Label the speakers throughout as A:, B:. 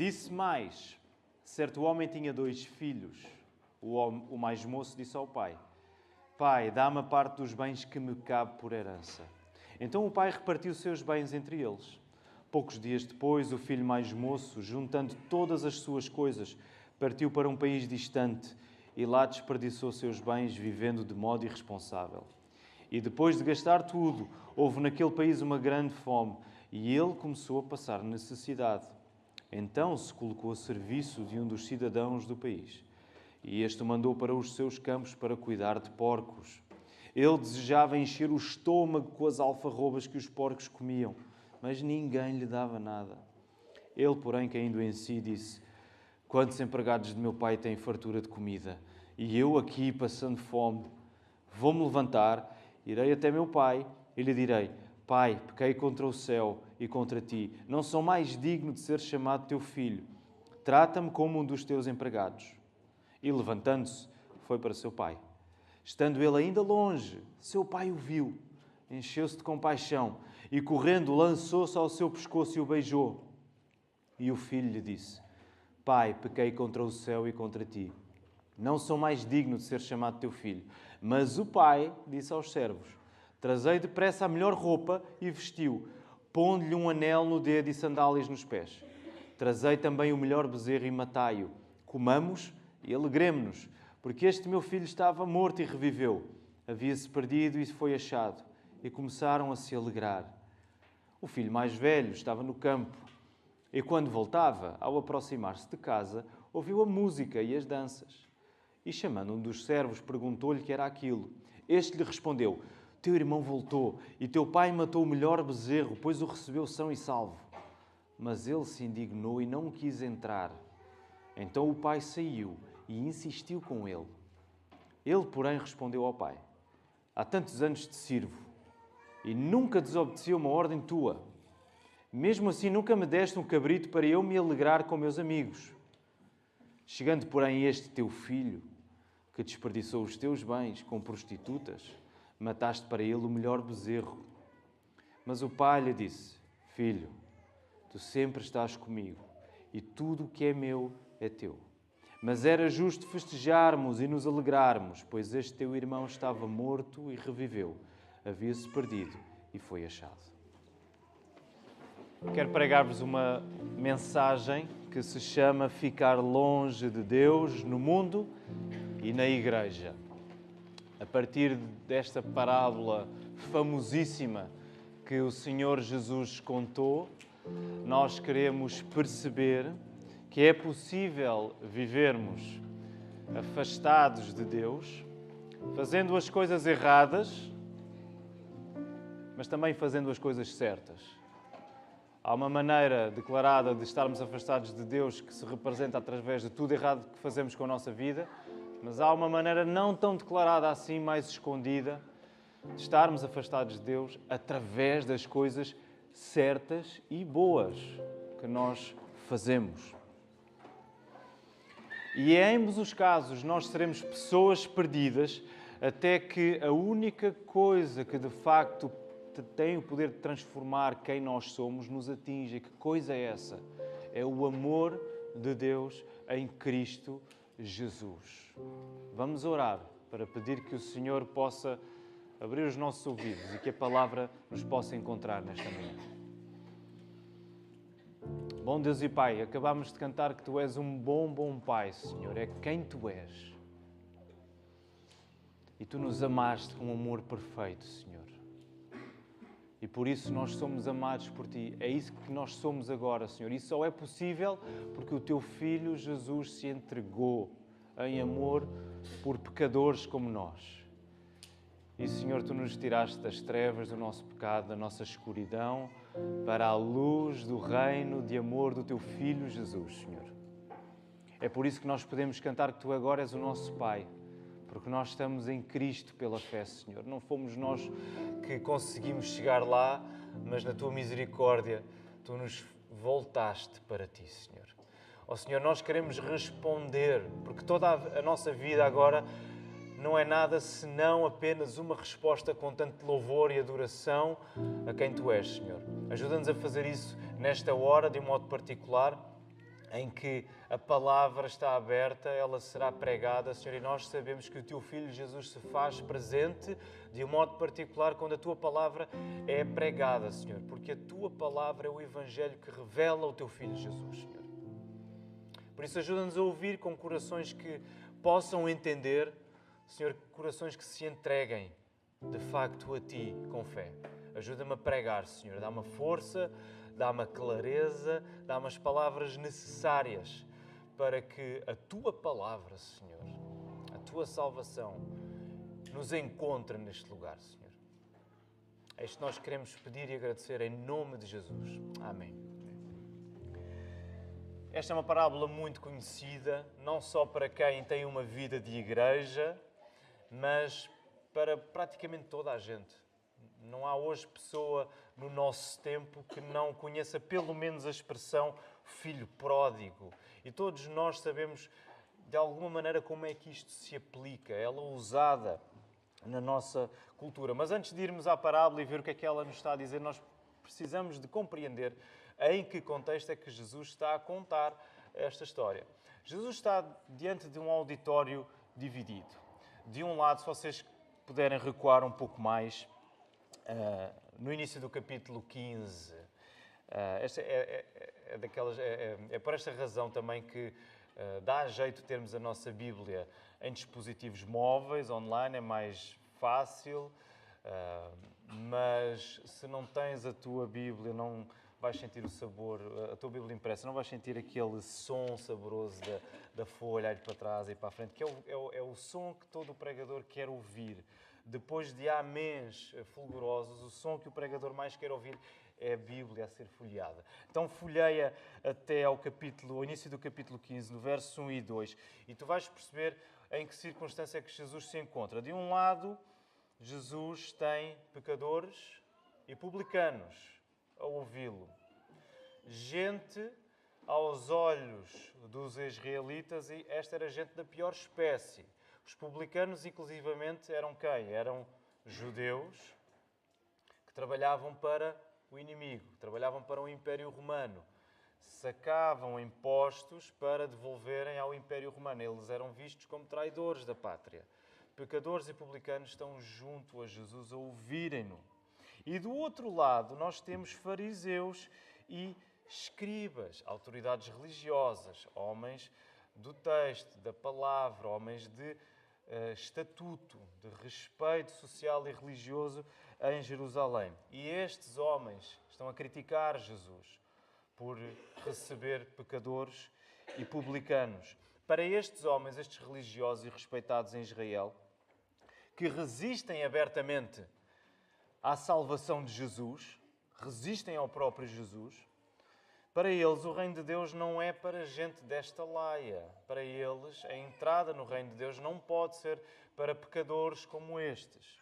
A: Disse mais: certo homem tinha 2 filhos. O mais moço disse ao pai: Pai, dá-me a parte dos bens que me cabe por herança. Então o pai repartiu seus bens entre eles. Poucos dias depois, o filho mais moço, juntando todas as suas coisas, partiu para um país distante e lá desperdiçou seus bens, vivendo de modo irresponsável. E depois de gastar tudo, houve naquele país uma grande fome e ele começou a passar necessidade. Então se colocou a serviço de um dos cidadãos do país. E este o mandou para os seus campos para cuidar de porcos. Ele desejava encher o estômago com as alfarrobas que os porcos comiam, mas ninguém lhe dava nada. Ele, porém, caindo em si, disse: Quantos empregados de meu pai têm fartura de comida, e eu aqui passando fome? Vou-me levantar, irei até meu pai e lhe direi: Pai, pequei contra o céu e contra ti. Não sou mais digno de ser chamado teu filho. Trata-me como um dos teus empregados. E levantando-se, foi para seu pai. Estando ele ainda longe, seu pai o viu, encheu-se de compaixão e, correndo, lançou-se ao seu pescoço e o beijou. E o filho lhe disse: Pai, pequei contra o céu e contra ti. Não sou mais digno de ser chamado teu filho. Mas o pai disse aos servos: Trazei depressa a melhor roupa e vestiu, pondo-lhe um anel no dedo e sandálias nos pés. Trazei também o melhor bezerro e matai-o. Comamos e alegremo-nos, porque este meu filho estava morto e reviveu. Havia-se perdido e foi achado. E começaram a se alegrar. O filho mais velho estava no campo. E quando voltava, ao aproximar-se de casa, ouviu a música e as danças. E chamando um dos servos, perguntou-lhe que era aquilo. Este lhe respondeu: Teu irmão voltou, e teu pai matou o melhor bezerro, pois o recebeu são e salvo. Mas ele se indignou e não quis entrar. Então o pai saiu e insistiu com ele. Ele, porém, respondeu ao pai: Há tantos anos te sirvo, e nunca desobedeci a uma ordem tua. Mesmo assim, nunca me deste um cabrito para eu me alegrar com meus amigos. Chegando, porém, este teu filho, que desperdiçou os teus bens com prostitutas, mataste para ele o melhor bezerro. Mas o pai lhe disse: Filho, tu sempre estás comigo, e tudo o que é meu é teu. Mas era justo festejarmos e nos alegrarmos, pois este teu irmão estava morto e reviveu, havia-se perdido e foi achado. Quero pregar-vos uma mensagem que se chama Ficar longe de Deus no mundo e na igreja. A partir desta parábola famosíssima que o Senhor Jesus contou, nós queremos perceber que é possível vivermos afastados de Deus, fazendo as coisas erradas, mas também fazendo as coisas certas. Há uma maneira declarada de estarmos afastados de Deus que se representa através de tudo errado que fazemos com a nossa vida, mas há uma maneira não tão declarada assim, mais escondida, de estarmos afastados de Deus através das coisas certas e boas que nós fazemos. E em ambos os casos nós seremos pessoas perdidas até que a única coisa que de facto tem o poder de transformar quem nós somos nos atinja. Que coisa é essa? É o amor de Deus em Cristo Jesus. Vamos orar para pedir que o Senhor possa abrir os nossos ouvidos e que a palavra nos possa encontrar nesta manhã. Bom Deus e Pai, acabamos de cantar que Tu és um bom Pai, Senhor. É quem Tu és. E Tu nos amaste com um amor perfeito, Senhor. E por isso nós somos amados por Ti. É isso que nós somos agora, Senhor. Isso só é possível porque o Teu Filho Jesus se entregou em amor por pecadores como nós. E, Senhor, Tu nos tiraste das trevas do nosso pecado, da nossa escuridão, para a luz do reino de amor do Teu Filho Jesus, Senhor. É por isso que nós podemos cantar que Tu agora és o nosso Pai, porque nós estamos em Cristo pela fé, Senhor. Não fomos nós que conseguimos chegar lá, mas na Tua misericórdia Tu nos voltaste para Ti, Senhor. Ó Senhor, nós queremos responder, porque toda a nossa vida agora não é nada senão apenas uma resposta com tanto louvor e adoração a quem Tu és, Senhor. Ajuda-nos a fazer isso nesta hora, de um modo particular, em que a palavra está aberta, ela será pregada, Senhor, e nós sabemos que o Teu Filho Jesus se faz presente de um modo particular quando a Tua palavra é pregada, Senhor, porque a Tua palavra é o Evangelho que revela o Teu Filho Jesus, Senhor. Por isso ajuda-nos a ouvir com corações que possam entender, Senhor, corações que se entreguem de facto a Ti com fé. Ajuda-me a pregar, Senhor, dá-me força, dá-me a clareza, dá-me as palavras necessárias para que a Tua palavra, Senhor, a Tua salvação, nos encontre neste lugar, Senhor. É isto que nós queremos pedir e agradecer em nome de Jesus. Amém. Esta é uma parábola muito conhecida, não só para quem tem uma vida de igreja, mas para praticamente toda a gente. Não há hoje pessoa no nosso tempo que não conheça pelo menos a expressão filho pródigo. E todos nós sabemos de alguma maneira como é que isto se aplica. Ela é usada na nossa cultura. Mas antes de irmos à parábola e ver o que é que ela nos está a dizer, nós precisamos de compreender em que contexto é que Jesus está a contar esta história. Jesus está diante de um auditório dividido. De um lado, se vocês puderem recuar um pouco mais, no início do capítulo 15, esta é por esta razão também que dá jeito termos a nossa Bíblia em dispositivos móveis, online, é mais fácil, mas se não tens a tua Bíblia, não vais sentir o sabor, a tua Bíblia impressa, não vais sentir aquele som saboroso da folha a ir para trás e para a frente, que é o som que todo o pregador quer ouvir. Depois de améns fulgurosos, o som que o pregador mais quer ouvir é a Bíblia a ser folheada. Então folheia até ao início do capítulo 15, no verso 1 e 2, e tu vais perceber em que circunstância é que Jesus se encontra. De um lado, Jesus tem pecadores e publicanos a ouvi-lo. Gente, aos olhos dos israelitas, e esta era gente da pior espécie. Os publicanos, inclusivamente, eram quem? Eram judeus que trabalhavam para o inimigo, trabalhavam para o Império Romano. Sacavam impostos para devolverem ao Império Romano. Eles eram vistos como traidores da pátria. Pecadores e publicanos estão junto a Jesus a ouvirem-no. E do outro lado, nós temos fariseus e escribas, autoridades religiosas, homens do texto, da palavra, homens de estatuto, de respeito social e religioso em Jerusalém. E estes homens estão a criticar Jesus por receber pecadores e publicanos. Para estes homens, estes religiosos e respeitados em Israel, que resistem abertamente à salvação de Jesus, resistem ao próprio Jesus, para eles o reino de Deus não é para gente desta laia. Para eles a entrada no reino de Deus não pode ser para pecadores como estes.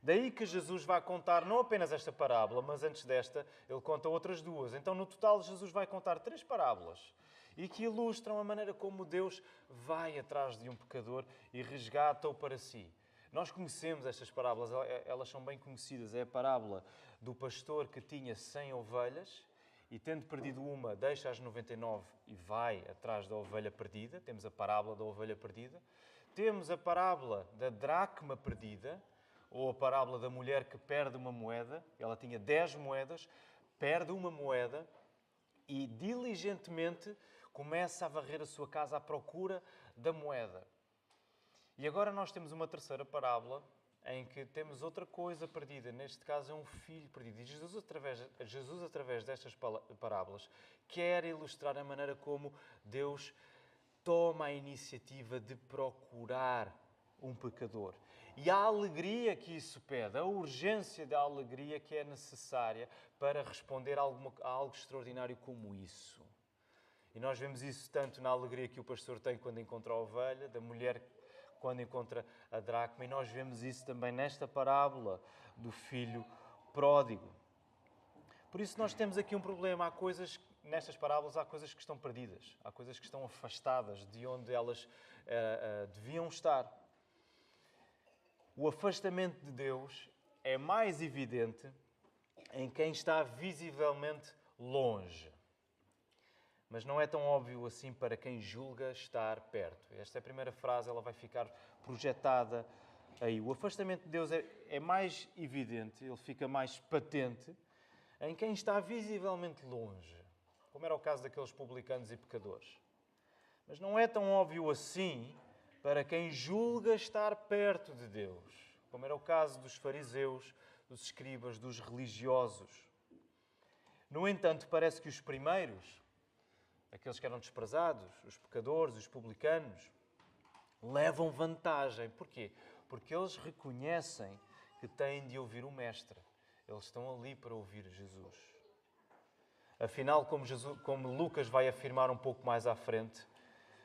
A: Daí que Jesus vai contar não apenas esta parábola, mas antes desta ele conta outras duas. Então no total Jesus vai contar 3 parábolas e que ilustram a maneira como Deus vai atrás de um pecador e resgata-o para si. Nós conhecemos estas parábolas, elas são bem conhecidas. É a parábola do pastor que tinha 100 ovelhas e, tendo perdido uma, deixa as 99 e vai atrás da ovelha perdida. Temos a parábola da ovelha perdida. Temos a parábola da dracma perdida, ou a parábola da mulher que perde uma moeda. Ela tinha 10 moedas, perde uma moeda e diligentemente começa a varrer a sua casa à procura da moeda. E agora nós temos uma terceira parábola em que temos outra coisa perdida. Neste caso é um filho perdido. E Jesus, através destas parábolas, quer ilustrar a maneira como Deus toma a iniciativa de procurar um pecador. E a alegria que isso pede, a urgência da alegria que é necessária para responder a algo extraordinário como isso. E nós vemos isso tanto na alegria que o pastor tem quando encontra a ovelha, da mulher quando encontra a dracma, e nós vemos isso também nesta parábola do filho pródigo. Por isso nós temos aqui um problema. Nestas parábolas há coisas que estão perdidas, há coisas que estão afastadas de onde elas deviam estar. O afastamento de Deus é mais evidente em quem está visivelmente longe. mas não é tão óbvio assim para quem julga estar perto. Esta é a primeira frase, ela vai ficar projetada aí. O afastamento de Deus é mais evidente, ele fica mais patente em quem está visivelmente longe, como era o caso daqueles publicanos e pecadores. Mas não é tão óbvio assim para quem julga estar perto de Deus, como era o caso dos fariseus, dos escribas, dos religiosos. No entanto, parece que os primeiros, aqueles que eram desprezados, os pecadores, os publicanos, levam vantagem. Porquê? Porque eles reconhecem que têm de ouvir o Mestre. Eles estão ali para ouvir Jesus. Afinal, como Lucas vai afirmar um pouco mais à frente,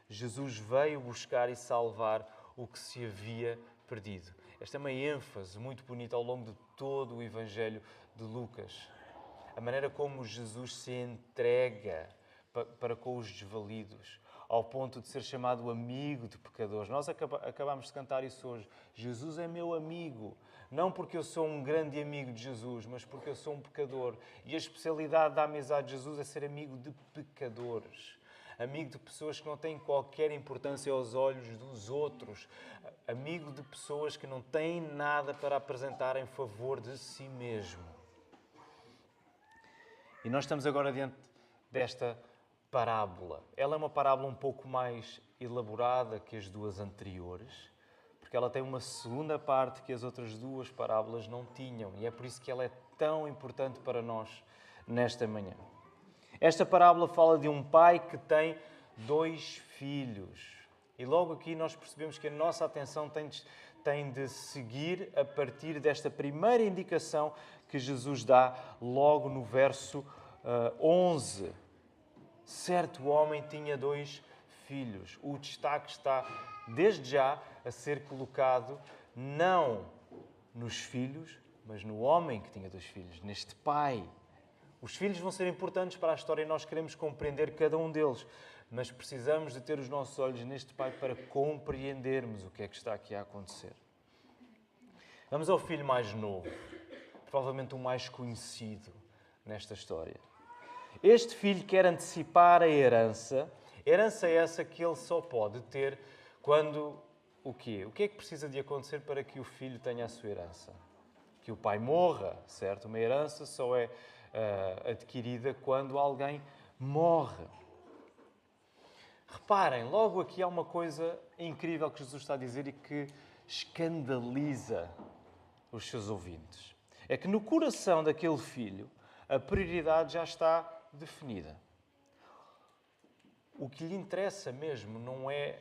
A: Jesus veio buscar e salvar o que se havia perdido. Esta é uma ênfase muito bonita ao longo de todo o Evangelho de Lucas. A maneira como Jesus se entrega para com os desvalidos, ao ponto de ser chamado amigo de pecadores. Nós acabamos de cantar isso hoje. Jesus é meu amigo. Não porque eu sou um grande amigo de Jesus, mas porque eu sou um pecador. E a especialidade da amizade de Jesus é ser amigo de pecadores. Amigo de pessoas que não têm qualquer importância aos olhos dos outros. Amigo de pessoas que não têm nada para apresentar em favor de si mesmo. E nós estamos agora diante desta parábola. Ela é uma parábola um pouco mais elaborada que as duas anteriores, porque ela tem uma segunda parte que as outras duas parábolas não tinham. E é por isso que ela é tão importante para nós nesta manhã. Esta parábola fala de um pai que tem 2 filhos. E logo aqui nós percebemos que a nossa atenção tem de seguir a partir desta primeira indicação que Jesus dá logo no verso 11. Certo homem tinha 2 filhos. O destaque está, desde já, a ser colocado não nos filhos, mas no homem que tinha 2 filhos, neste pai. Os filhos vão ser importantes para a história e nós queremos compreender cada um deles, mas precisamos de ter os nossos olhos neste pai para compreendermos o que é que está aqui a acontecer. Vamos ao filho mais novo, provavelmente o mais conhecido nesta história. Este filho quer antecipar a herança essa que ele só pode ter quando o quê? O que é que precisa de acontecer para que o filho tenha a sua herança? Que o pai morra, certo? Uma herança só é adquirida quando alguém morre. Reparem, logo aqui há uma coisa incrível que Jesus está a dizer e que escandaliza os seus ouvintes. É que no coração daquele filho a prioridade já está definida. O que lhe interessa mesmo não é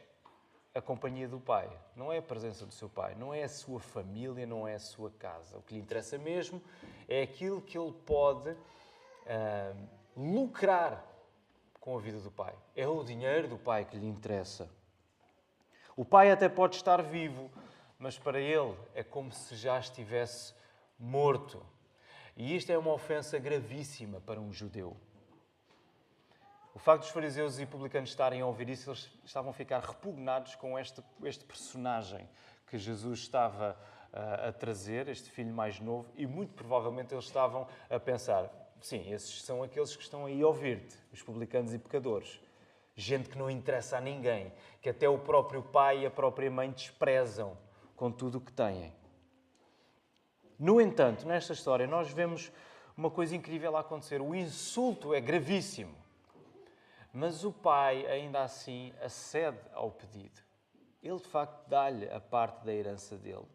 A: a companhia do pai, não é a presença do seu pai, não é a sua família, não é a sua casa. O que lhe interessa mesmo é aquilo que ele pode lucrar com a vida do pai. É o dinheiro do pai que lhe interessa. O pai até pode estar vivo, mas para ele é como se já estivesse morto. E isto é uma ofensa gravíssima para um judeu. O facto dos fariseus e publicanos estarem a ouvir isso, eles estavam a ficar repugnados com este personagem que Jesus estava a trazer, este filho mais novo, e muito provavelmente eles estavam a pensar, sim, esses são aqueles que estão aí a ouvir-te, os publicanos e pecadores. Gente que não interessa a ninguém, que até o próprio pai e a própria mãe desprezam com tudo o que têm. No entanto, nesta história, nós vemos uma coisa incrível a acontecer. O insulto é gravíssimo. Mas o pai, ainda assim, acede ao pedido. Ele, de facto, dá-lhe a parte da herança dele.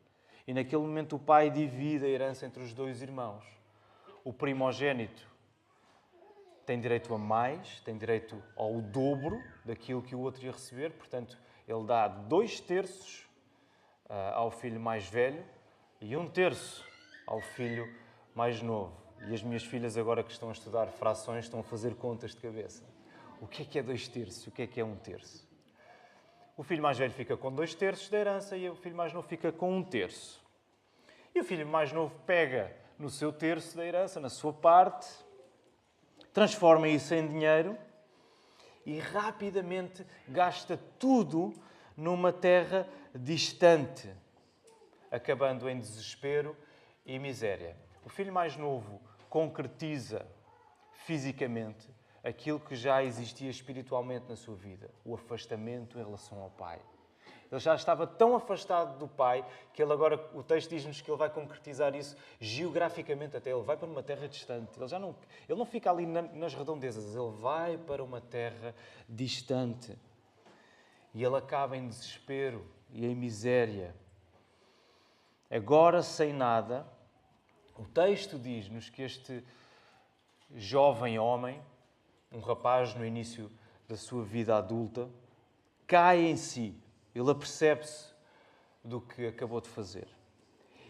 A: E naquele momento o pai divide a herança entre os 2 irmãos. O primogênito tem direito a mais, tem direito ao dobro daquilo que o outro ia receber. Portanto, ele dá 2/3 ao filho mais velho e 1/3 ao filho mais novo. E as minhas filhas, agora que estão a estudar frações, estão a fazer contas de cabeça. O que é 2/3? O que é 1/3? O filho mais velho fica com 2/3 da herança e o filho mais novo fica com 1/3. E o filho mais novo pega no seu terço da herança, na sua parte, transforma isso em dinheiro e rapidamente gasta tudo numa terra distante, acabando em desespero e miséria. O filho mais novo concretiza fisicamente aquilo que já existia espiritualmente na sua vida, o afastamento em relação ao Pai. Ele já estava tão afastado do Pai que ele agora, o texto diz-nos que ele vai concretizar isso geograficamente até. Ele vai para uma terra distante. Ele não fica ali nas redondezas, ele vai para uma terra distante. E ele acaba em desespero e em miséria. Agora, sem nada, o texto diz-nos que este jovem homem, um rapaz no início da sua vida adulta, cai em si. Ele apercebe-se do que acabou de fazer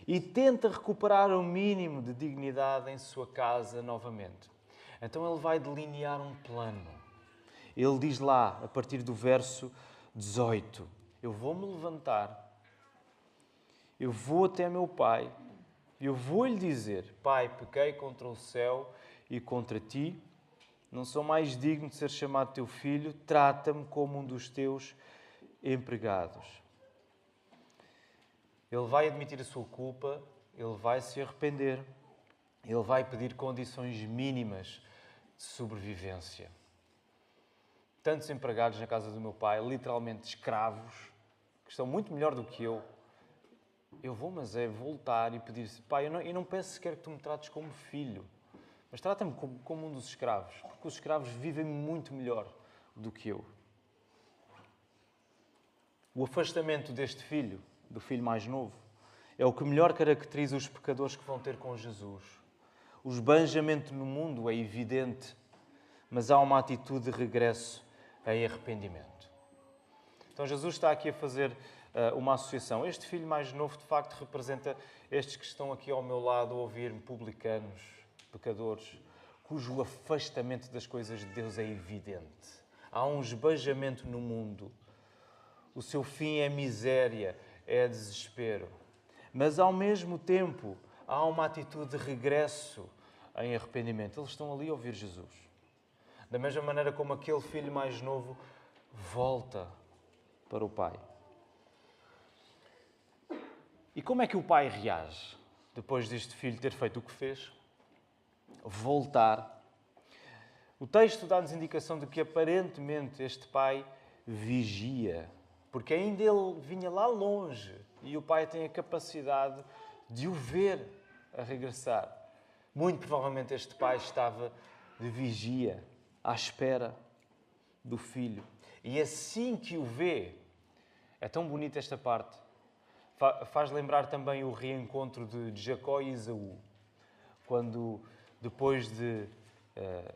A: e tenta recuperar o mínimo de dignidade em sua casa novamente. Então ele vai delinear um plano. Ele diz lá, a partir do verso 18, eu vou-me levantar, eu vou até meu pai, eu vou-lhe dizer, Pai, pequei contra o céu e contra ti, não sou mais digno de ser chamado teu filho, trata-me como um dos teus empregados. Ele vai admitir a sua culpa, ele vai se arrepender, ele vai pedir condições mínimas de sobrevivência. Tantos empregados na casa do meu pai, literalmente escravos, que estão muito melhor do que eu. Eu vou, mas é voltar e pedir, Pai, eu não peço sequer que tu me trates como filho, mas trata-me como um dos escravos, porque os escravos vivem muito melhor do que eu. O afastamento deste filho, do filho mais novo, é o que melhor caracteriza os pecadores que vão ter com Jesus. O esbanjamento no mundo é evidente, mas há uma atitude de regresso em arrependimento. Então Jesus está aqui a fazer uma associação. Este filho mais novo, de facto, representa estes que estão aqui ao meu lado a ouvir-me, publicanos, pecadores, cujo afastamento das coisas de Deus é evidente. Há um esbanjamento no mundo. O seu fim é miséria, é desespero. Mas, ao mesmo tempo, há uma atitude de regresso em arrependimento. Eles estão ali a ouvir Jesus. Da mesma maneira como aquele filho mais novo volta para o pai. E como é que o pai reage depois deste filho ter feito o que fez? Voltar. O texto dá-nos indicação de que, aparentemente, este pai vigia. Porque ainda ele vinha lá longe e o pai tem a capacidade de o ver a regressar. Muito provavelmente este pai estava de vigia, à espera do filho. E assim que o vê, é tão bonita esta parte, faz lembrar também o reencontro de Jacó e Esaú. Quando, depois de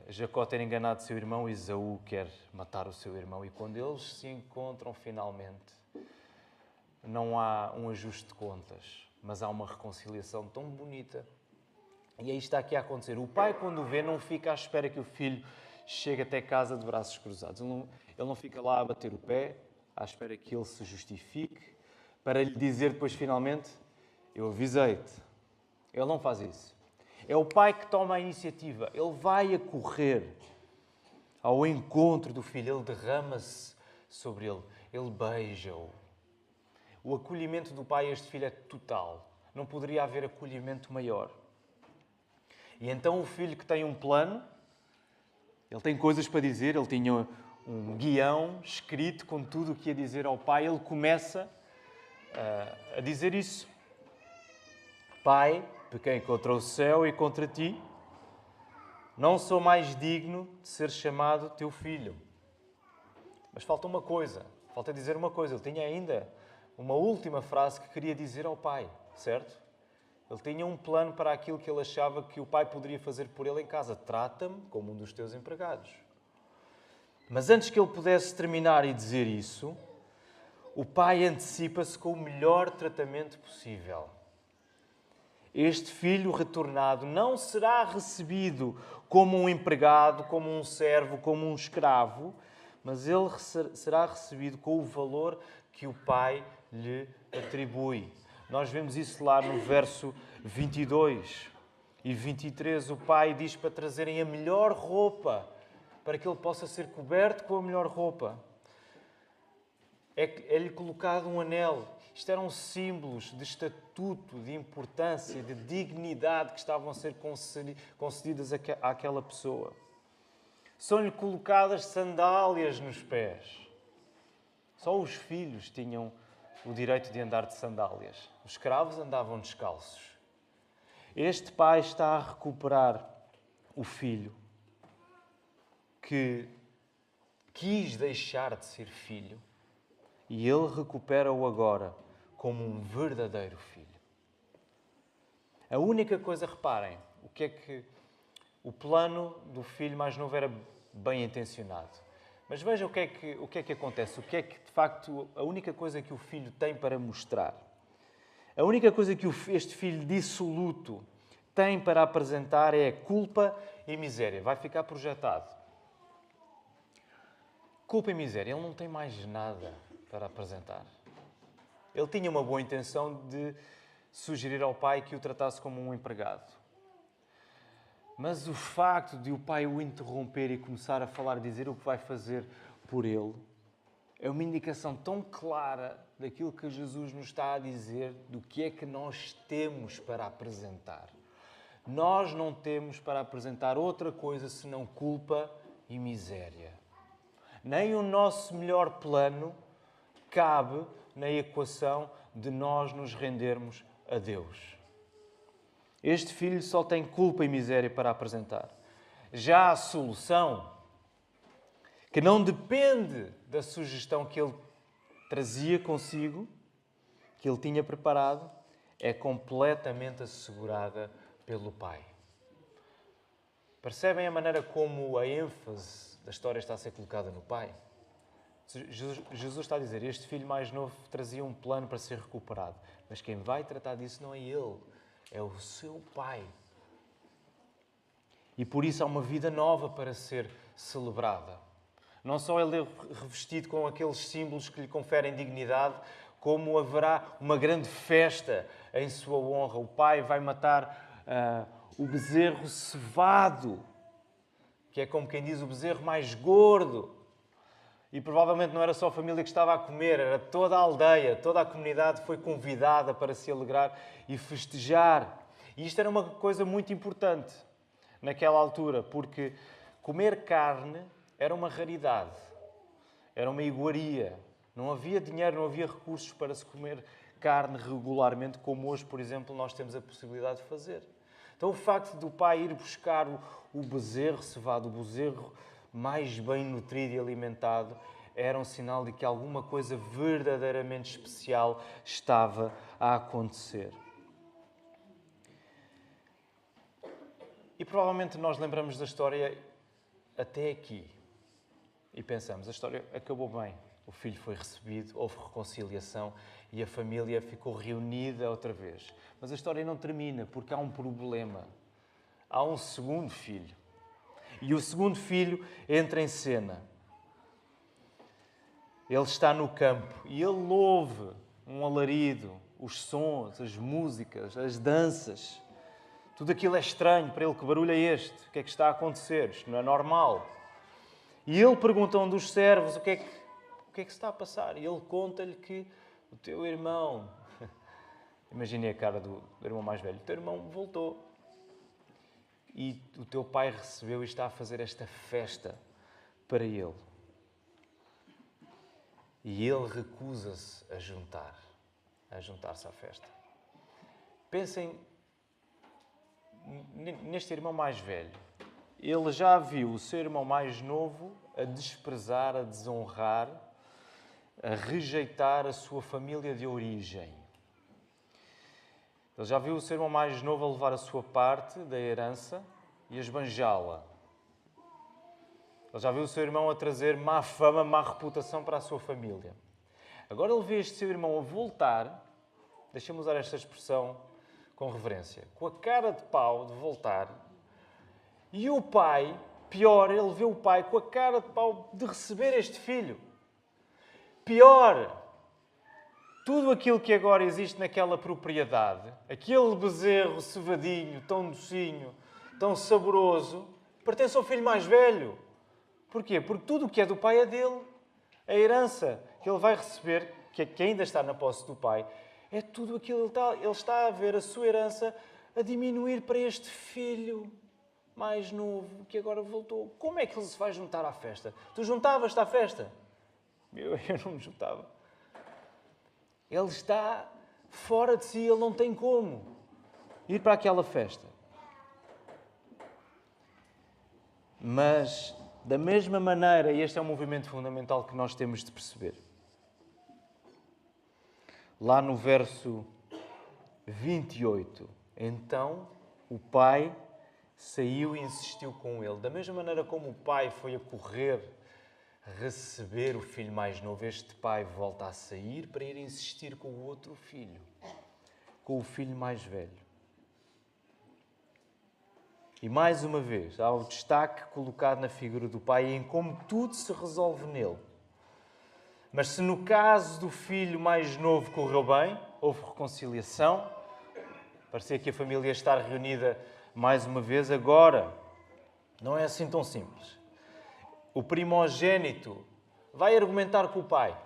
A: Jacó ter enganado seu irmão, Esaú quer matar o seu irmão. E quando eles se encontram finalmente, não há um ajuste de contas, mas há uma reconciliação tão bonita. E aí está aqui a acontecer. O pai, quando o vê, não fica à espera que o filho chegue até casa de braços cruzados. Ele não fica lá a bater o pé, à espera que ele se justifique, para lhe dizer depois, finalmente, eu avisei-te. Ele não faz isso. É o pai que toma a iniciativa. Ele vai a correr ao encontro do filho. Ele derrama-se sobre ele. Ele beija-o. O acolhimento do pai a este filho é total. Não poderia haver acolhimento maior. E então o filho, que tem um plano, ele tem coisas para dizer, ele tinha um guião escrito com tudo o que ia dizer ao pai, ele começa a dizer isso. Pai, pequei contra o céu e contra ti, não sou mais digno de ser chamado teu filho. Mas falta uma coisa, falta dizer uma coisa. Ele tinha ainda uma última frase que queria dizer ao pai, certo? Ele tinha um plano para aquilo que ele achava que o pai poderia fazer por ele em casa. Trata-me como um dos teus empregados. Mas antes que ele pudesse terminar e dizer isso, o pai antecipa-se com o melhor tratamento possível. Este filho retornado não será recebido como um empregado, como um servo, como um escravo, mas ele será recebido com o valor que o pai lhe atribui. Nós vemos isso lá no verso 22 e 23. O pai diz para trazerem a melhor roupa, para que ele possa ser coberto com a melhor roupa. É-lhe colocado um anel. Isto eram símbolos de estatuto, de importância, de dignidade que estavam a ser concedidas àquela pessoa. São-lhe colocadas sandálias nos pés. Só os filhos tinham o direito de andar de sandálias. Os escravos andavam descalços. Este pai está a recuperar o filho que quis deixar de ser filho e ele recupera-o agora como um verdadeiro filho. A única coisa, reparem, o que é que o plano do filho mais novo era bem intencionado. Mas vejam o que é que acontece, o que é que, de facto, a única coisa que o filho tem para mostrar. A única coisa que este filho dissoluto tem para apresentar é culpa e miséria. Vai ficar projetado. Culpa e miséria. Ele não tem mais nada para apresentar. Ele tinha uma boa intenção de sugerir ao pai que o tratasse como um empregado. Mas o facto de o pai o interromper e começar a falar, dizer o que vai fazer por ele, é uma indicação tão clara daquilo que Jesus nos está a dizer, do que é que nós temos para apresentar. Nós não temos para apresentar outra coisa senão culpa e miséria. Nem o nosso melhor plano cabe na equação de nós nos rendermos a Deus. Este filho só tem culpa e miséria para apresentar. Já a solução, que não depende da sugestão que ele trazia consigo, que ele tinha preparado, é completamente assegurada pelo Pai. Percebem a maneira como a ênfase da história está a ser colocada no Pai? Jesus está a dizer, este filho mais novo trazia um plano para ser recuperado, mas quem vai tratar disso não é ele, é o seu Pai. E por isso há uma vida nova para ser celebrada. Não só ele é revestido com aqueles símbolos que lhe conferem dignidade, como haverá uma grande festa em sua honra. O pai vai matar o bezerro cevado, que é como quem diz o bezerro mais gordo. E provavelmente não era só a família que estava a comer, era toda a aldeia, toda a comunidade foi convidada para se alegrar e festejar. E isto era uma coisa muito importante naquela altura, porque comer carne era uma raridade, era uma iguaria. Não havia dinheiro, não havia recursos para se comer carne regularmente, como hoje, por exemplo, nós temos a possibilidade de fazer. Então o facto do pai ir buscar o bezerro cevado, o bezerro mais bem nutrido e alimentado, era um sinal de que alguma coisa verdadeiramente especial estava a acontecer. E provavelmente nós lembramos da história até aqui e pensamos, a história acabou bem. O filho foi recebido, houve reconciliação e a família ficou reunida outra vez. Mas a história não termina, porque há um problema. Há um segundo filho. E o segundo filho entra em cena. Ele está no campo e ele ouve um alarido, os sons, as músicas, as danças. Tudo aquilo é estranho para ele. Que barulho é este? O que é que está a acontecer? Isto não é normal. E ele pergunta a um dos servos o que é que se está a passar. E ele conta-lhe que o teu irmão... Imaginei a cara do irmão mais velho. O teu irmão voltou. E o teu pai recebeu e está a fazer esta festa para ele. E ele recusa-se a juntar-se à festa. Pensem neste irmão mais velho. Ele já viu o seu irmão mais novo a desprezar, a desonrar, a rejeitar a sua família de origem. Ele já viu o seu irmão mais novo a levar a sua parte da herança e a esbanjá-la. Ele já viu o seu irmão a trazer má fama, má reputação para a sua família. Agora ele vê este seu irmão a voltar, deixa-me usar esta expressão com reverência, com a cara de pau de voltar. E o pai, pior, ele vê o pai com a cara de pau de receber este filho. Pior, tudo aquilo que agora existe naquela propriedade, aquele bezerro cevadinho, tão docinho, tão saboroso, pertence ao filho mais velho. Porquê? Porque tudo o que é do pai é dele. A herança que ele vai receber, que ainda está na posse do pai, é tudo aquilo que ele está a ver a sua herança a diminuir para este filho
B: mais novo que agora voltou. Como é que ele se vai juntar à festa? Tu juntavas-te à festa? Eu não me juntava. Ele está fora de si, ele não tem como ir para aquela festa. Mas, da mesma maneira, e este é um movimento fundamental que nós temos de perceber. Lá no verso 28, então o pai saiu e insistiu com ele. Da mesma maneira como o pai foi a correr receber o filho mais novo, este pai volta a sair para ir insistir com o outro filho, com o filho mais velho. E mais uma vez, há o destaque colocado na figura do pai em como tudo se resolve nele. Mas se no caso do filho mais novo correu bem, houve reconciliação, parecia que a família ia estar reunida mais uma vez, agora não é assim tão simples. O primogênito vai argumentar com o pai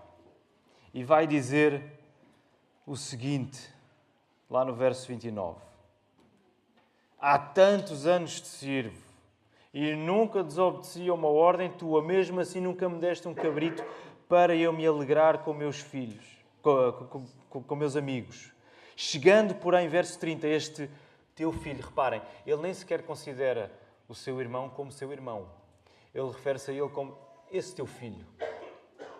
B: e vai dizer o seguinte, lá no verso 29. Há tantos anos te sirvo e nunca desobedeci a uma ordem tua, mesmo assim nunca me deste um cabrito para eu me alegrar com meus filhos, com meus amigos. Chegando, porém, verso 30, este teu filho, reparem, ele nem sequer considera o seu irmão como seu irmão. Ele refere-se a ele como esse teu filho.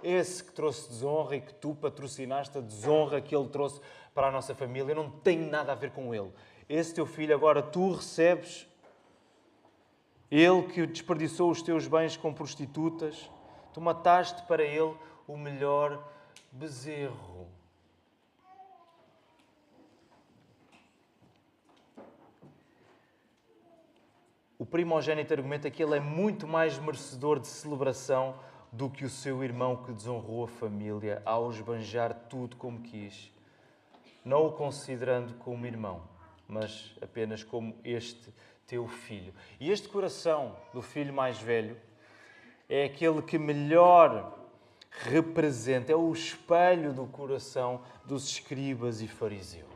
B: Esse que trouxe desonra e que tu patrocinaste a desonra que ele trouxe para a nossa família, não tem nada a ver com ele. Esse teu filho agora tu recebes, ele que desperdiçou os teus bens com prostitutas, tu mataste para ele o melhor bezerro. O primogênito argumenta que ele é muito mais merecedor de celebração do que o seu irmão que desonrou a família ao esbanjar tudo como quis, não o considerando como irmão, mas apenas como este teu filho. E este coração do filho mais velho é aquele que melhor representa, é o espelho do coração dos escribas e fariseus.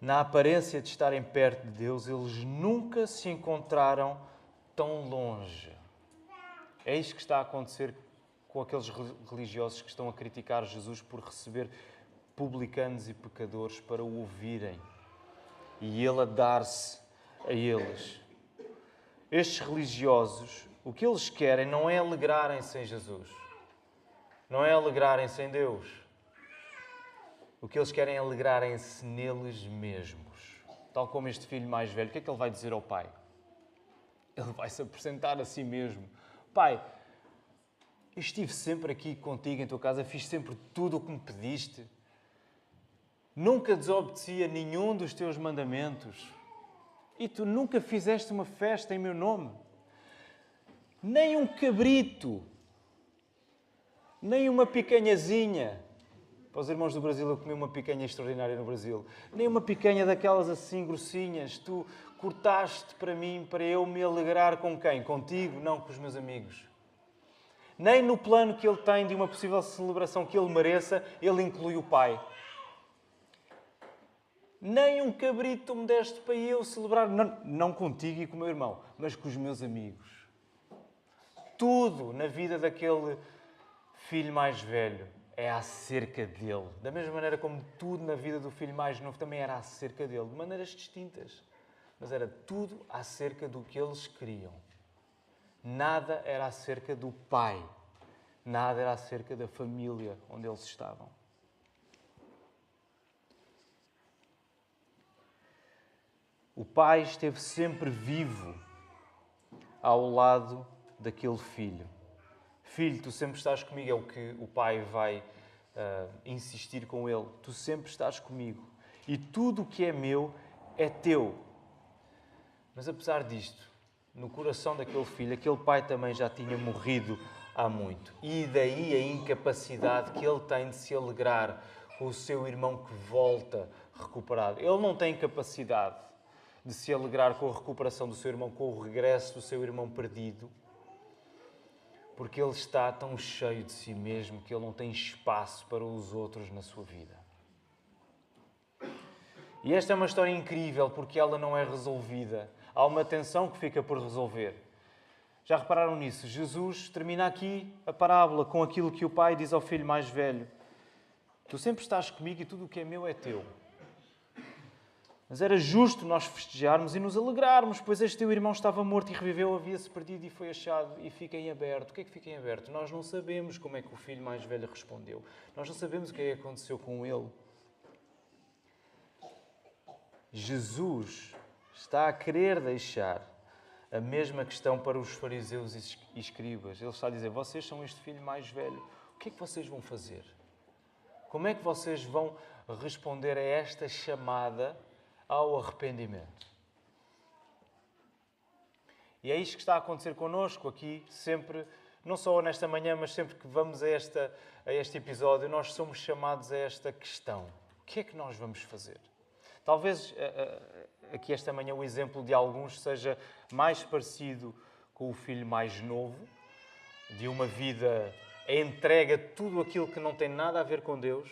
B: Na aparência de estarem perto de Deus, eles nunca se encontraram tão longe. É isto que está a acontecer com aqueles religiosos que estão a criticar Jesus por receber publicanos e pecadores para o ouvirem e ele a dar-se a eles. Estes religiosos, o que eles querem não é alegrarem-se em Jesus, não é alegrarem-se em Deus. O que eles querem é alegrarem-se neles mesmos. Tal como este filho mais velho, o que é que ele vai dizer ao pai? Ele vai se apresentar a si mesmo. Pai, eu estive sempre aqui contigo em tua casa, fiz sempre tudo o que me pediste. Nunca desobedeci a nenhum dos teus mandamentos. E tu nunca fizeste uma festa em meu nome. Nem um cabrito. Nem uma picanhazinha. Para os irmãos do Brasil, eu comi uma picanha extraordinária no Brasil. Nem uma picanha daquelas assim grossinhas. Tu cortaste para mim, para eu me alegrar com quem? Contigo? Não, com os meus amigos. Nem no plano que ele tem de uma possível celebração que ele mereça, ele inclui o pai. Nem um cabrito me deste para eu celebrar, não contigo e com o meu irmão, mas com os meus amigos. Tudo na vida daquele filho mais velho é acerca dele. Da mesma maneira como tudo na vida do filho mais novo também era acerca dele, de maneiras distintas. Mas era tudo acerca do que eles queriam. Nada era acerca do pai. Nada era acerca da família onde eles estavam. O pai esteve sempre vivo ao lado daquele filho. Filho, tu sempre estás comigo, é o que o pai vai insistir com ele. Tu sempre estás comigo. E tudo o que é meu é teu. Mas apesar disto, no coração daquele filho, aquele pai também já tinha morrido há muito. E daí a incapacidade que ele tem de se alegrar com o seu irmão que volta recuperado. Ele não tem capacidade de se alegrar com a recuperação do seu irmão, com o regresso do seu irmão perdido, porque ele está tão cheio de si mesmo que ele não tem espaço para os outros na sua vida. E esta é uma história incrível porque ela não é resolvida. há uma tensão que fica por resolver. Já repararam nisso? Jesus termina aqui a parábola com aquilo que o pai diz ao filho mais velho. Tu sempre estás comigo e tudo o que é meu é teu. Mas era justo nós festejarmos e nos alegrarmos, pois este teu irmão estava morto e reviveu, havia-se perdido e foi achado, e fica em aberto. O que é que fica em aberto? Nós não sabemos como é que o filho mais velho respondeu. Nós não sabemos o que é que aconteceu com ele. Jesus está a querer deixar a mesma questão para os fariseus e escribas. Ele está a dizer, vocês são este filho mais velho. O que é que vocês vão fazer? Como é que vocês vão responder a esta chamada ao arrependimento? E é isto que está a acontecer connosco aqui, sempre, não só nesta manhã, mas sempre que vamos a este episódio, nós somos chamados a esta questão. O que é que nós vamos fazer? Talvez aqui esta manhã o exemplo de alguns seja mais parecido com o filho mais novo, de uma vida entregue a tudo aquilo que não tem nada a ver com Deus,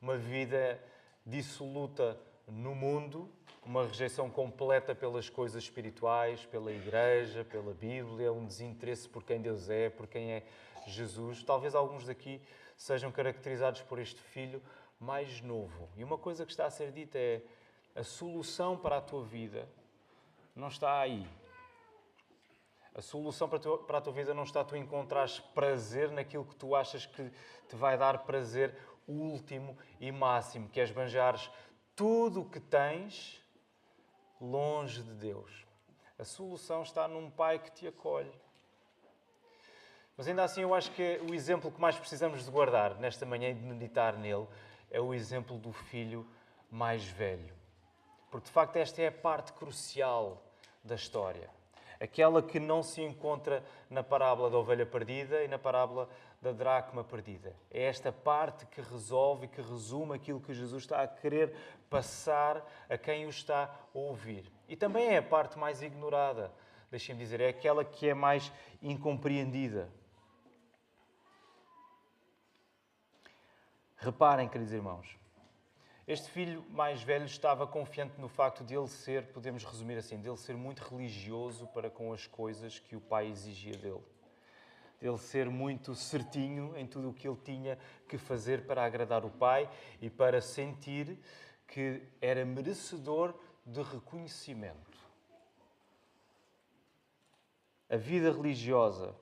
B: uma vida dissoluta no mundo, uma rejeição completa pelas coisas espirituais, pela igreja, pela Bíblia, um desinteresse por quem Deus é, por quem é Jesus. Talvez alguns daqui sejam caracterizados por este filho mais novo. E uma coisa que está a ser dita é: a solução para a tua vida não está aí. A solução para a tua vida não está tu encontrares prazer naquilo que tu achas que te vai dar prazer último e máximo, que é esbanjares tudo o que tens longe de Deus. A solução está num pai que te acolhe. Mas ainda assim eu acho que o exemplo que mais precisamos de guardar nesta manhã e de meditar nele é o exemplo do filho mais velho. Porque de facto esta é a parte crucial da história. Aquela que não se encontra na parábola da ovelha perdida e na parábola da dracma perdida. É esta parte que resolve e que resume aquilo que Jesus está a querer passar a quem o está a ouvir. E também é a parte mais ignorada, deixem-me dizer, é aquela que é mais incompreendida. Reparem, queridos irmãos, este filho mais velho estava confiante no facto de ele ser, podemos resumir assim, de ele ser muito religioso para com as coisas que o pai exigia dele. De ele ser muito certinho em tudo o que ele tinha que fazer para agradar o pai e para sentir que era merecedor de reconhecimento. A vida religiosa,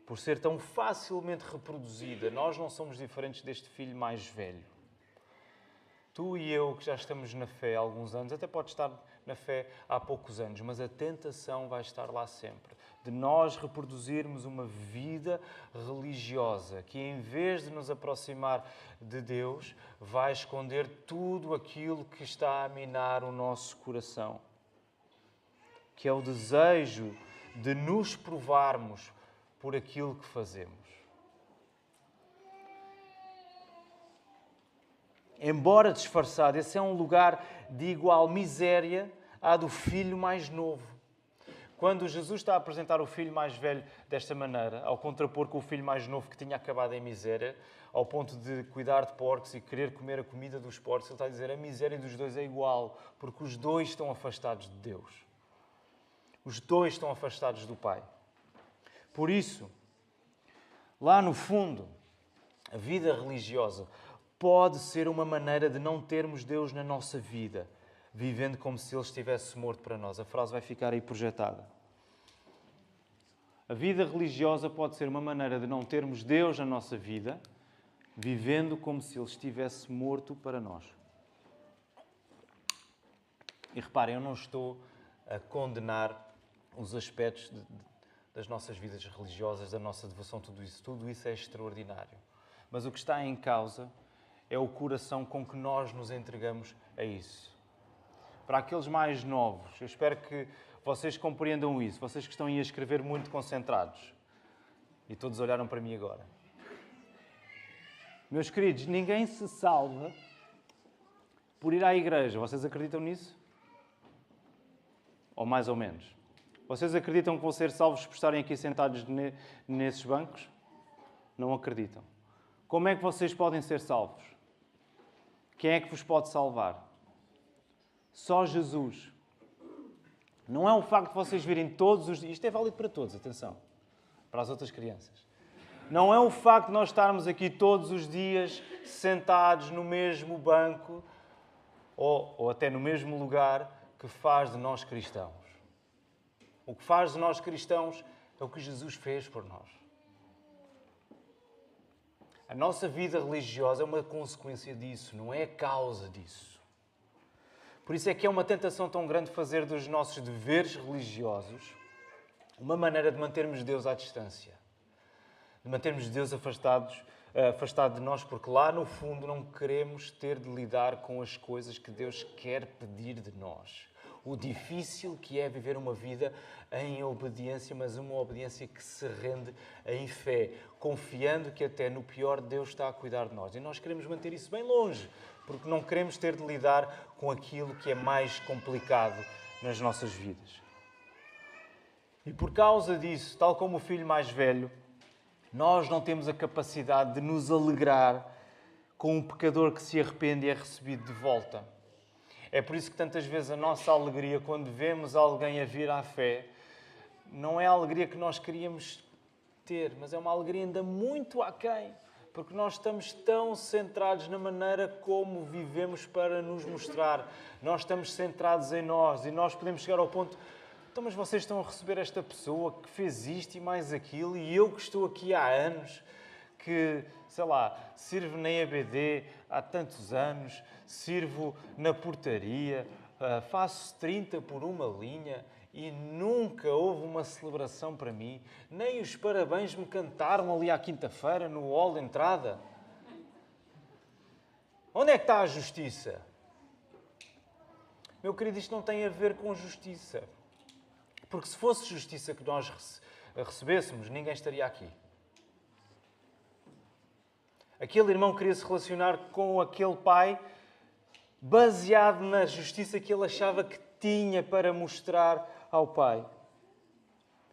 B: por ser tão facilmente reproduzida, nós não somos diferentes deste filho mais velho. Tu e eu, que já estamos na fé há alguns anos, até pode estar na fé há poucos anos, mas a tentação vai estar lá sempre. De nós reproduzirmos uma vida religiosa que, em vez de nos aproximar de Deus, vai esconder tudo aquilo que está a minar o nosso coração. Que é o desejo de nos provarmos por aquilo que fazemos. Embora disfarçado, esse é um lugar de igual miséria à do filho mais novo. Quando Jesus está a apresentar o filho mais velho desta maneira, ao contrapor com o filho mais novo que tinha acabado em miséria, ao ponto de cuidar de porcos e querer comer a comida dos porcos, ele está a dizer que a miséria dos dois é igual, porque os dois estão afastados de Deus. Os dois estão afastados do Pai. Por isso, lá no fundo, a vida religiosa pode ser uma maneira de não termos Deus na nossa vida, vivendo como se Ele estivesse morto para nós. A frase vai ficar aí projetada. A vida religiosa pode ser uma maneira de não termos Deus na nossa vida, vivendo como se Ele estivesse morto para nós. E reparem, eu não estou a condenar os aspectos das nossas vidas religiosas, da nossa devoção, tudo isso é extraordinário. Mas o que está em causa é o coração com que nós nos entregamos a isso. Para aqueles mais novos, eu espero que vocês compreendam isso, vocês que estão aí a escrever muito concentrados. E todos olharam para mim agora. Meus queridos, ninguém se salva por ir à igreja. Vocês acreditam nisso? Ou mais ou menos? Vocês acreditam que vão ser salvos por estarem aqui sentados nesses bancos? Não acreditam. Como é que vocês podem ser salvos? Quem é que vos pode salvar? Só Jesus.
A: Não é o facto de vocês virem todos os dias. Isto é válido para todos, atenção. Para as outras crianças. Não é o facto de nós estarmos aqui todos os dias sentados no mesmo banco ou até no mesmo lugar que faz de nós cristãos. O que faz de nós cristãos é o que Jesus fez por nós. A nossa vida religiosa é uma consequência disso, não é a causa disso. Por isso é que é uma tentação tão grande fazer dos nossos deveres religiosos uma maneira de mantermos Deus à distância. De mantermos Deus afastado de nós, porque lá no fundo não queremos ter de lidar com as coisas que Deus quer pedir de nós. O difícil que é viver uma vida em obediência, mas uma obediência que se rende em fé, confiando que até no pior Deus está a cuidar de nós. E nós queremos manter isso bem longe, porque não queremos ter de lidar com aquilo que é mais complicado nas nossas vidas. E por causa disso, tal como o filho mais velho, nós não temos a capacidade de nos alegrar com um pecador que se arrepende e é recebido de volta. É por isso que tantas vezes a nossa alegria, quando vemos alguém a vir à fé, não é a alegria que nós queríamos ter, mas é uma alegria ainda muito aquém, porque nós estamos tão centrados na maneira como vivemos para nos mostrar. Nós estamos centrados em nós e nós podemos chegar ao ponto: então, mas vocês estão a receber esta pessoa que fez isto e mais aquilo, e eu que estou aqui há anos, que, sei lá, sirvo na EBD há tantos anos, sirvo na portaria, faço 30 por uma linha e nunca houve uma celebração para mim, nem os parabéns me cantaram ali à quinta-feira no hall de entrada. Onde é que está a justiça? Meu querido, isto não tem a ver com justiça. Porque se fosse justiça que nós recebêssemos, ninguém estaria aqui. Aquele irmão queria se relacionar com aquele pai baseado na justiça que ele achava que tinha para mostrar ao pai.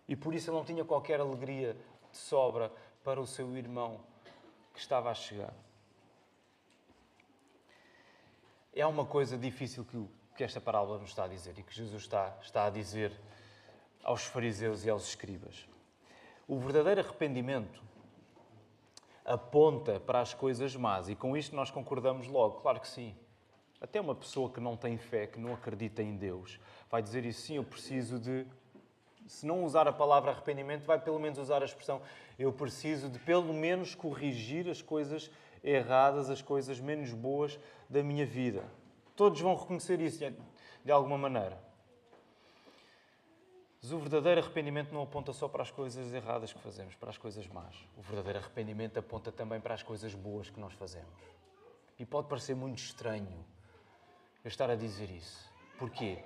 A: E por isso ele não tinha qualquer alegria de sobra para o seu irmão que estava a chegar. É uma coisa difícil que esta parábola nos está a dizer e que Jesus está a dizer aos fariseus e aos escribas. O verdadeiro arrependimento aponta para as coisas más e com isto nós concordamos logo, claro que sim. Até uma pessoa que não tem fé, que não acredita em Deus, vai dizer isso: sim, eu preciso de, se não usar a palavra arrependimento, vai pelo menos usar a expressão: eu preciso de pelo menos corrigir as coisas erradas, as coisas menos boas da minha vida. Todos vão reconhecer isso de alguma maneira. Mas o verdadeiro arrependimento não aponta só para as coisas erradas que fazemos, para as coisas más. O verdadeiro arrependimento aponta também para as coisas boas que nós fazemos. E pode parecer muito estranho eu estar a dizer isso. Porquê?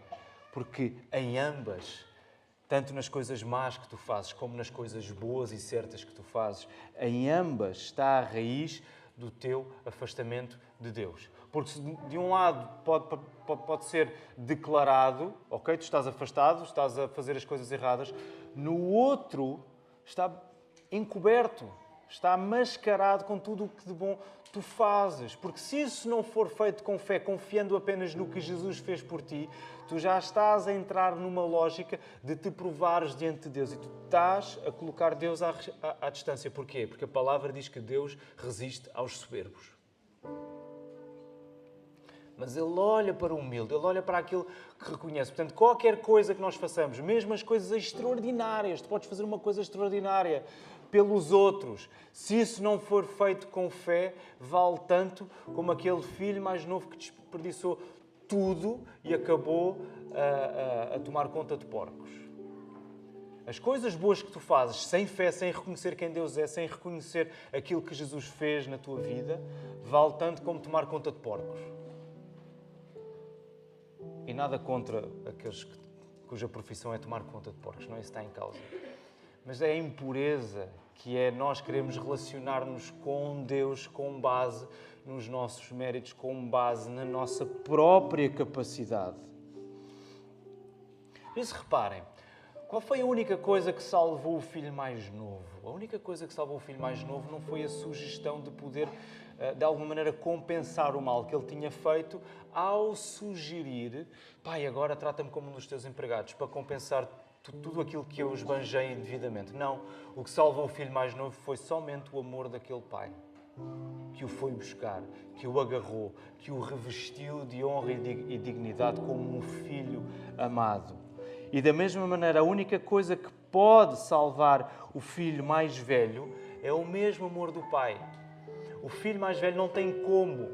A: Porque em ambas, tanto nas coisas más que tu fazes, como nas coisas boas e certas que tu fazes, em ambas está a raiz do teu afastamento de Deus. Porque de um lado pode ser declarado, ok, tu estás afastado, estás a fazer as coisas erradas. No outro está encoberto, está mascarado com tudo o que de bom tu fazes. Porque se isso não for feito com fé, confiando apenas no que Jesus fez por ti, tu já estás a entrar numa lógica de te provares diante de Deus. E tu estás a colocar Deus à distância. Porquê? Porque a palavra diz que Deus resiste aos soberbos. Mas Ele olha para o humilde, Ele olha para aquilo que reconhece. Portanto, qualquer coisa que nós façamos, mesmo as coisas extraordinárias, tu podes fazer uma coisa extraordinária pelos outros. Se isso não for feito com fé, vale tanto como aquele filho mais novo que desperdiçou tudo e acabou a tomar conta de porcos. As coisas boas que tu fazes sem fé, sem reconhecer quem Deus é, sem reconhecer aquilo que Jesus fez na tua vida, vale tanto como tomar conta de porcos. E nada contra aqueles cuja profissão é tomar conta de porcos, não é isso que está em causa. Mas é a impureza que é nós queremos relacionar-nos com Deus com base nos nossos méritos, com base na nossa própria capacidade. Por isso, reparem,
B: Qual foi a única coisa que salvou o filho mais novo? A única coisa que salvou o filho mais novo não foi a sugestão de poder, de alguma maneira, compensar o mal que ele tinha feito ao sugerir: pai, agora trata-me como um dos teus empregados, para compensar tudo aquilo que eu esbanjei indevidamente. Não. O que salvou o filho mais novo foi somente o amor daquele pai, que o foi buscar, que o agarrou, que o revestiu de honra e dignidade como um filho amado. E da mesma maneira, a única coisa que pode salvar o filho mais velho é o mesmo amor do pai. O filho mais velho não tem como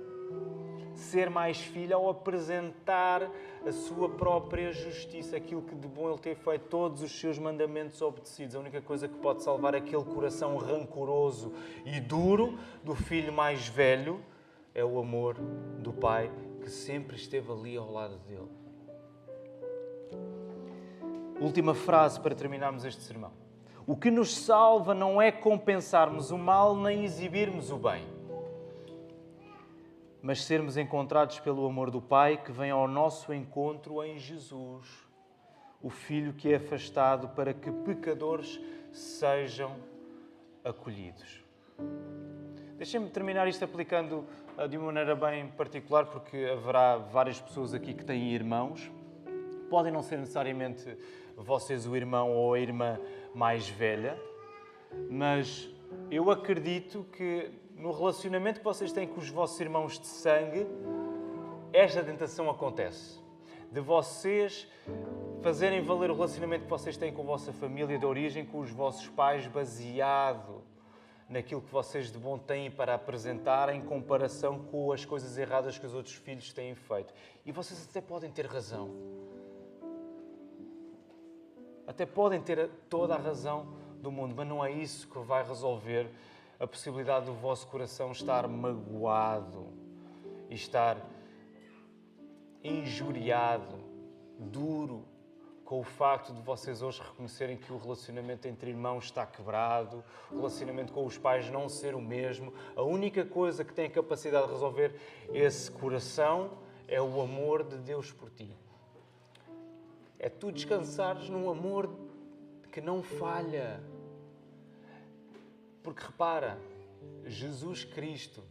B: ser mais filho ao apresentar a sua própria justiça, aquilo que de bom ele ter feito, todos os seus mandamentos obedecidos. A única coisa que pode salvar aquele coração rancoroso e duro do filho mais velho é o amor do pai que sempre esteve ali ao lado dele. Última frase para terminarmos este sermão. O que nos salva não é compensarmos o mal nem exibirmos o bem, mas sermos encontrados pelo amor do Pai que vem ao nosso encontro em Jesus, o Filho que é afastado para que pecadores sejam acolhidos. Deixem-me terminar isto aplicando de uma maneira bem particular, porque haverá várias pessoas aqui que têm irmãos. Podem não ser necessariamente vocês o irmão ou a irmã mais velha, mas eu acredito que no relacionamento que vocês têm com os vossos irmãos de sangue, esta tentação acontece. De vocês fazerem valer o relacionamento que vocês têm com a vossa família de origem, com os vossos pais, baseado naquilo que vocês de bom têm para apresentar em comparação com as coisas erradas que os outros filhos têm feito. E vocês até podem ter razão. Até podem ter toda a razão do mundo, mas não é isso que vai resolver a possibilidade do vosso coração estar magoado e estar injuriado, duro, com o facto de vocês hoje reconhecerem que o relacionamento entre irmãos está quebrado, o relacionamento com os pais não ser o mesmo. A única coisa que tem a capacidade de resolver esse coração é o amor de Deus por ti. É tu descansares num amor que não falha. Porque repara, Jesus Cristo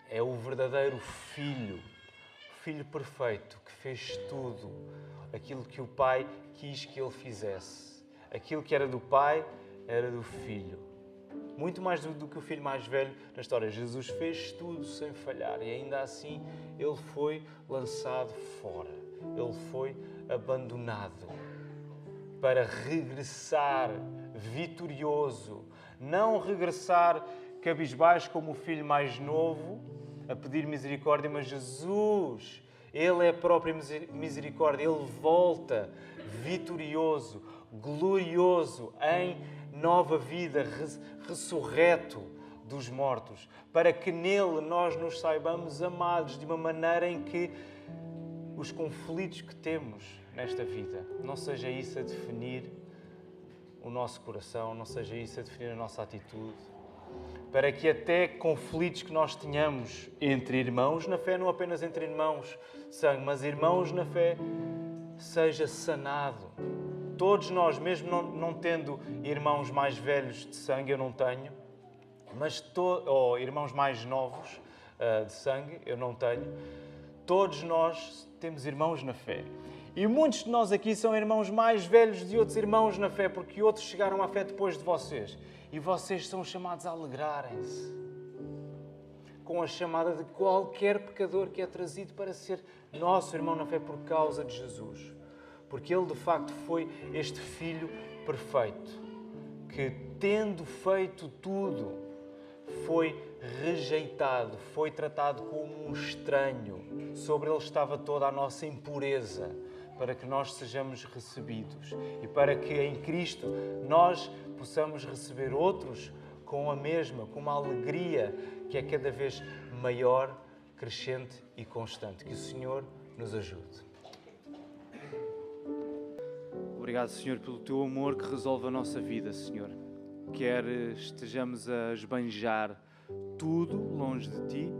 B: é o verdadeiro Filho, o Filho perfeito, que fez tudo aquilo que o Pai quis que Ele fizesse. Aquilo que era do Pai, era do Filho. Muito mais do que o filho mais velho na história. Jesus fez tudo sem falhar e ainda assim Ele foi lançado fora. Ele foi abandonado para regressar vitorioso. Não regressar cabisbaixo como o filho mais novo a pedir misericórdia, mas Jesus, Ele é a própria misericórdia. Ele volta vitorioso, glorioso, em nova vida, ressurreto dos mortos, para que nele nós nos saibamos amados de uma maneira em que os conflitos que temos nesta vida não seja isso a definir o nosso coração, não seja isso a definir a nossa atitude, para que até conflitos que nós tenhamos entre irmãos na fé, não apenas entre irmãos de sangue, mas irmãos na fé, seja sanado. Todos nós, mesmo não tendo irmãos mais velhos de sangue, eu não tenho, mas ou irmãos mais novos de sangue, eu não tenho, todos nós temos irmãos na fé. E muitos de nós aqui são irmãos mais velhos de outros irmãos na fé, porque outros chegaram à fé depois de vocês. E vocês são chamados a alegrarem-se com a chamada de qualquer pecador que é trazido para ser nosso irmão na fé por causa de Jesus. Porque Ele, de facto, foi este Filho perfeito, que, tendo feito tudo, foi rejeitado, foi tratado como um estranho. Sobre Ele estava toda a nossa impureza, para que nós sejamos recebidos e para que em Cristo nós possamos receber outros com com uma alegria que é cada vez maior, crescente e constante. Que o Senhor nos ajude.
A: Obrigado, Senhor, pelo Teu amor que resolve a nossa vida, Senhor. Quer estejamos a esbanjar tudo longe de Ti,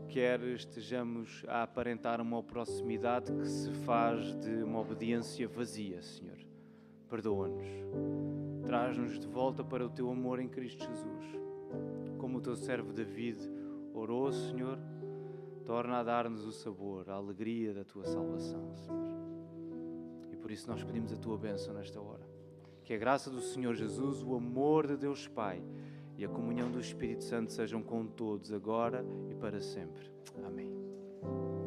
A: quer estejamos a aparentar uma proximidade que se faz de uma obediência vazia, Senhor. perdoa-nos. Traz-nos de volta para o teu amor em Cristo Jesus. Como o teu servo David orou, Senhor, torna a dar-nos o sabor, a alegria da tua salvação, Senhor. E por isso nós pedimos a tua bênção nesta hora. Que a graça do Senhor Jesus, o amor de Deus Pai e a comunhão do Espírito Santo sejam com todos, agora e para sempre. Amém.